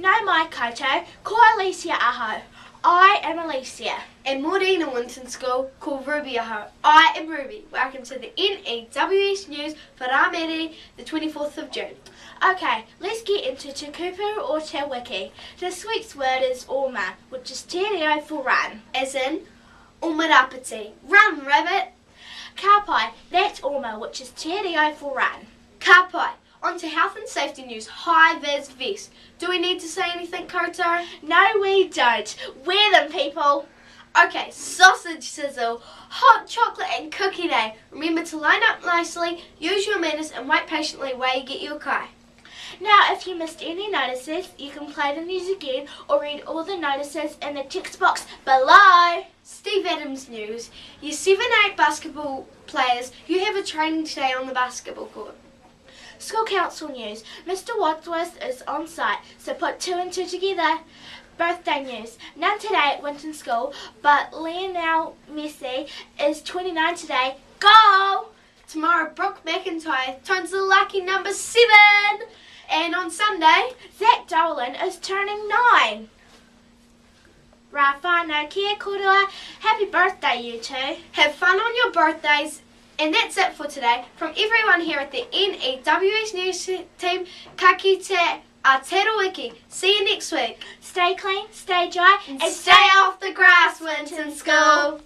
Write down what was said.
No mai koutou, ko Alicia ahau. I am Alicia. And Maureen Winton School, called Ruby ahau. I am Ruby. Welcome to the N.E.W.S news for ra-peti, the 24th of June. Okay, let's get into te kupu or te wiki. This week's word is oma, which is te reo for run. As in, ra-peti. Run, rabbit. Ka pai, that's oma, which is te reo for run. Ka pai. On to health and safety news. Hi, VIZ Vests. Do we need to say anything, koutou? No, we don't. Wear them, people. Okay, sausage sizzle, hot chocolate and cookie day. Remember to line up nicely, use your manners and wait patiently while you get your kai. Now, if you missed any notices, you can play the news again or read all the notices in the text box below. Steve Adams news. Your 7-8 basketball players, you have a training today on the basketball court. School council news. Mr. Wadsworth is on site, so put 2 and 2 together. Birthday news. None today at Winton School, but N.E.W.S is 29 today. Go! Tomorrow, Brooke McIntyre turns the lucky number 7. And on Sunday, Zach Dolan is turning 9. Rafano kia koutou. Happy birthday, you two. Have fun on your birthdays. And that's it for today. From everyone here at the N.E.W.S news team, ka kite Aotearoa wiki. See you next week. Stay clean, stay dry, and stay off the grass, Winton School.